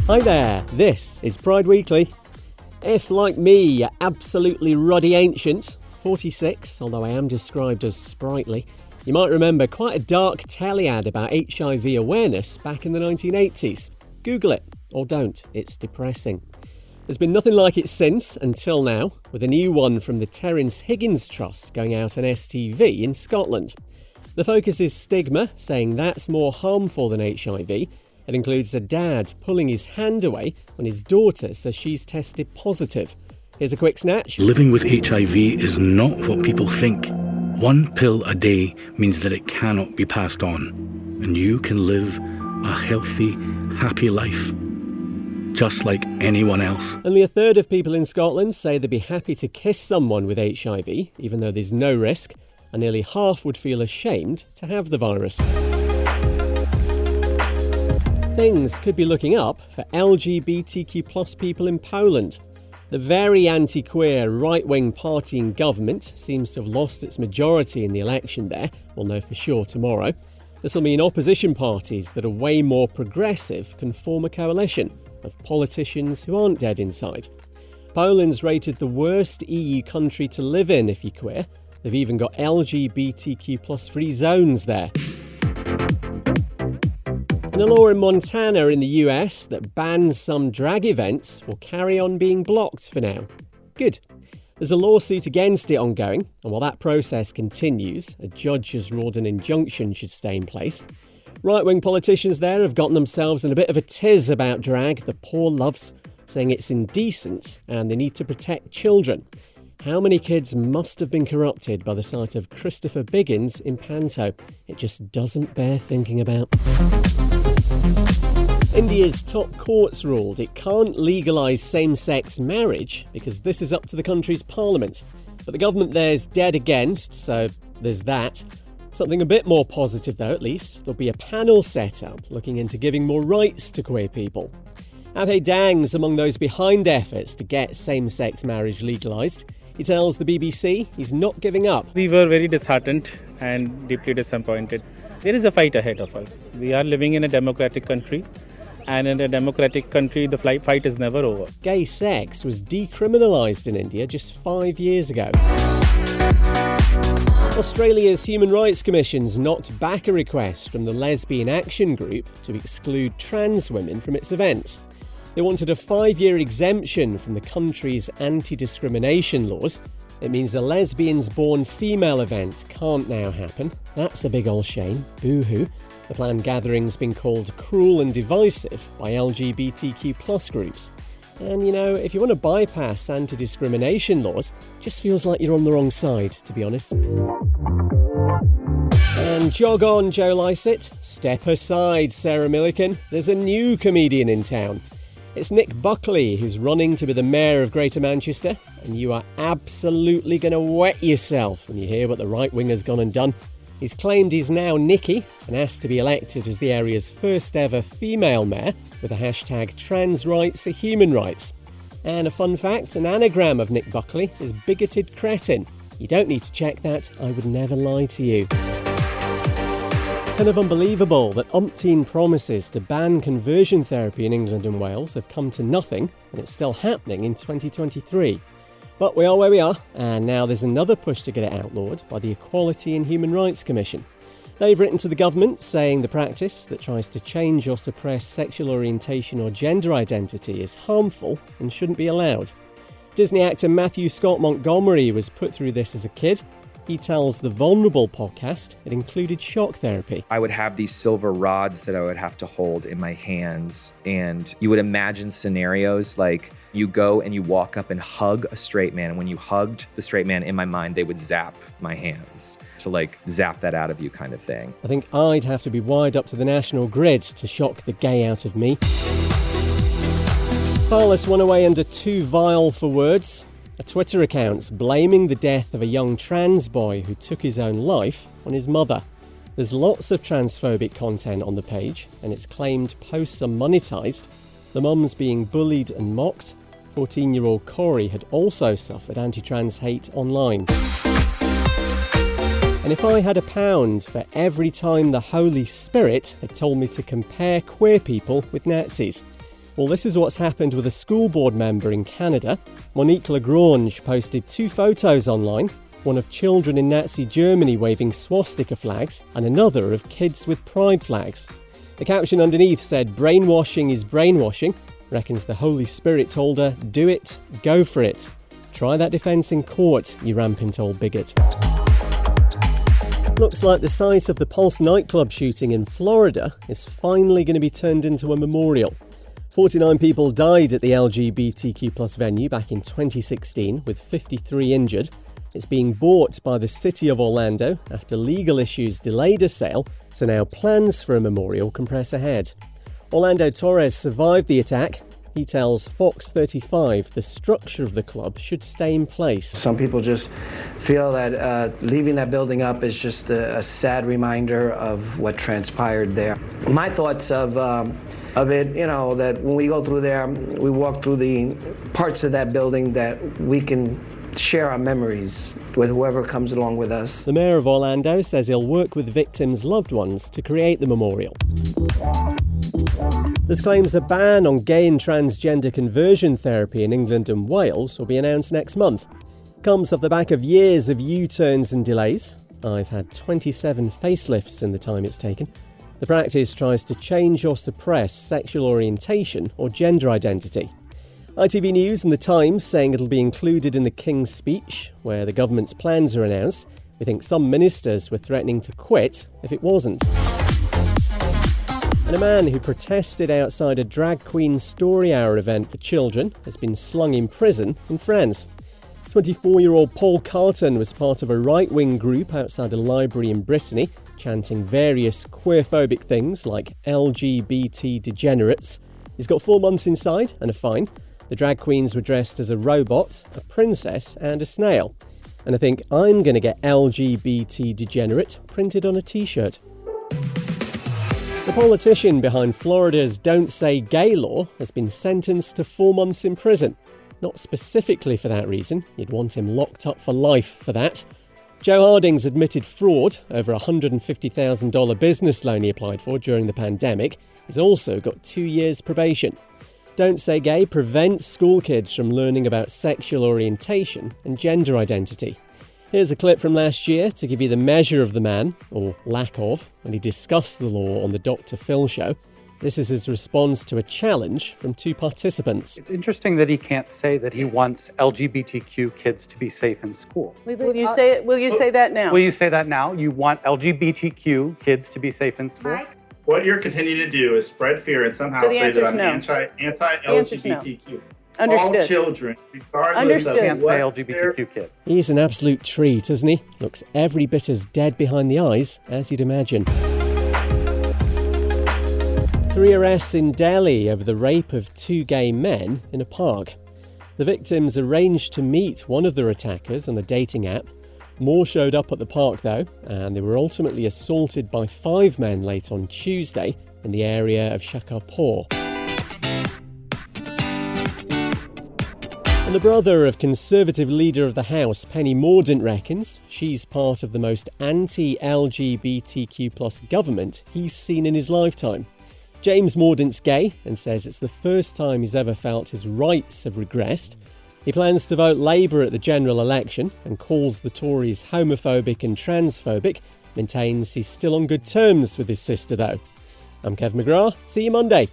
Hi there, this is Pride Weekly. If, like me, you're absolutely ruddy ancient, 46, although I am described as sprightly, you might remember quite a dark telly ad about HIV awareness back in the 1980s. Google it, or don't, it's depressing. There's been nothing like it since, until now, with a new one from the Terence Higgins Trust going out on STV in Scotland. The focus is stigma, saying that's more harmful than HIV. It includes a dad pulling his hand away when his daughter says she's tested positive. Here's a quick snatch. Living with HIV is not what people think. One pill a day means that it cannot be passed on, and you can live a healthy, happy life, just like anyone else. Only a third of people in Scotland say they'd be happy to kiss someone with HIV, even though there's no risk, and nearly half would feel ashamed to have the virus. Things could be looking up for LGBTQ+ people in Poland. The very anti-queer right-wing party in government seems to have lost its majority in the election there. We'll know for sure tomorrow. This will mean opposition parties that are way more progressive can form a coalition of politicians who aren't dead inside. Poland's rated the worst EU country to live in if you're queer. They've even got LGBTQ+ free zones there. And a law in Montana in the US that bans some drag events will carry on being blocked for now. Good. There's a lawsuit against it ongoing, and while that process continues, a judge has ruled an injunction should stay in place. Right-wing politicians there have gotten themselves in a bit of a tiz about drag, the poor loves, saying it's indecent and they need to protect children. How many kids must have been corrupted by the sight of Christopher Biggins in Panto? It just doesn't bear thinking about. India's top courts ruled it can't legalise same-sex marriage because this is up to the country's parliament. But the government there's dead against, so there's that. Something a bit more positive though, at least. There'll be a panel set up looking into giving more rights to queer people. Abhay Dang's among those behind efforts to get same-sex marriage legalised. He tells the BBC he's not giving up. We were very disheartened and deeply disappointed. There is a fight ahead of us. We are living in a democratic country, and in a democratic country, the fight is never over. Gay sex was decriminalised in India just 5 years ago. Australia's Human Rights Commission's knocked back a request from the Lesbian Action Group to exclude trans women from its events. They wanted a 5-year exemption from the country's anti-discrimination laws. It means a lesbians-born female event can't now happen. That's a big ol' shame. Boo-hoo. The planned gathering's been called cruel and divisive by LGBTQ+ groups. And, you know, if you want to bypass anti-discrimination laws, it just feels like you're on the wrong side, to be honest. And jog on, Joe Lycett. Step aside, Sarah Millican. There's a new comedian in town. It's Nick Buckley who's running to be the mayor of Greater Manchester, and you are absolutely going to wet yourself when you hear what the right-winger's gone and done. He's claimed he's now Nicky and asked to be elected as the area's first ever female mayor with the hashtag trans rights are human rights. And a fun fact, an anagram of Nick Buckley is bigoted cretin. You don't need to check that, I would never lie to you. Kind of unbelievable that umpteen promises to ban conversion therapy in England and Wales have come to nothing, and it's still happening in 2023. But we are where we are, and now there's another push to get it outlawed by the Equality and Human Rights Commission. They've written to the government saying the practice that tries to change or suppress sexual orientation or gender identity is harmful and shouldn't be allowed. Disney actor Matthew Scott Montgomery was put through this as a kid. He tells the Vulnerable podcast it included shock therapy. I would have these silver rods that I would have to hold in my hands, and you would imagine scenarios like you go and you walk up and hug a straight man, and when you hugged the straight man, in my mind, they would zap my hands to like zap that out of you kind of thing. I think I'd have to be wired up to the national grid to shock the gay out of me. Fileless went away under too vile for words. A Twitter account's blaming the death of a young trans boy who took his own life on his mother. There's lots of transphobic content on the page, and it's claimed posts are monetised. The mum's being bullied and mocked. 14-year-old Corey had also suffered anti-trans hate online. And if I had £1 for every time the Holy Spirit had told me to compare queer people with Nazis, Well, this is what's happened with a school board member in Canada. Monique Lagrange posted 2 photos online, one of children in Nazi Germany waving swastika flags and another of kids with pride flags. The caption underneath said, "Brainwashing is brainwashing." Reckons the Holy Spirit told her, "Do it, go for it. Try that defence in court, you rampant old bigot." Looks like the site of the Pulse nightclub shooting in Florida is finally going to be turned into a memorial. 49 people died at the LGBTQ+ venue back in 2016, with 53 injured. It's being bought by the City of Orlando after legal issues delayed a sale, so now plans for a memorial can press ahead. Orlando Torres survived the attack. He tells Fox 35 the structure of the club should stay in place. Some people just feel that leaving that building up is just a sad reminder of what transpired there. My thoughts of it, that when we go through there, we walk through the parts of that building that we can share our memories with whoever comes along with us. The mayor of Orlando says he'll work with victims' loved ones to create the memorial. There's claims a ban on gay and transgender conversion therapy in England and Wales will be announced next month. Comes off the back of years of U-turns and delays. I've had 27 facelifts in the time it's taken. The practice tries to change or suppress sexual orientation or gender identity. ITV News and The Times saying it'll be included in the King's speech, where the government's plans are announced. We think some ministers were threatening to quit if it wasn't. And a man who protested outside a drag queen story hour event for children has been slung in prison in France. 24-year-old Paul Carton was part of a right-wing group outside a library in Brittany, chanting various queerphobic things like LGBT degenerates. He's got 4 months inside and a fine. The drag queens were dressed as a robot, a princess and a snail. And I think I'm going to get LGBT degenerate printed on a t-shirt. The politician behind Florida's Don't Say Gay law has been sentenced to 4 months in prison. Not specifically for that reason. You'd want him locked up for life for that. Joe Harding's admitted fraud over a $150,000 business loan he applied for during the pandemic. He's also got 2 years probation. Don't Say Gay prevents school kids from learning about sexual orientation and gender identity. Here's a clip from last year to give you the measure of the man, or lack of, when he discussed the law on the Dr. Phil show. This is his response to a challenge from 2 participants. It's interesting that he can't say that he wants LGBTQ kids to be safe in school. Will you say it? Will you say that now? Will you say that now? You want LGBTQ kids to be safe in school? What you're continuing to do is spread fear and somehow say that I'm anti-LGBTQ. Understood. All children, regardless of Can't say what LGBTQ kids. He's an absolute treat, isn't he? Looks every bit as dead behind the eyes as you'd imagine. 3 arrests in Delhi over the rape of 2 gay men in a park. The victims arranged to meet one of their attackers on a dating app. More showed up at the park though, and they were ultimately assaulted by 5 men late on Tuesday in the area of Shakarpur. And the brother of Conservative Leader of the House, Penny Mordaunt, reckons she's part of the most anti-LGBTQ+ government he's seen in his lifetime. James Mordaunt's gay and says it's the first time he's ever felt his rights have regressed. He plans to vote Labour at the general election and calls the Tories homophobic and transphobic, maintains he's still on good terms with his sister though. I'm Kev McGrath, see you Monday.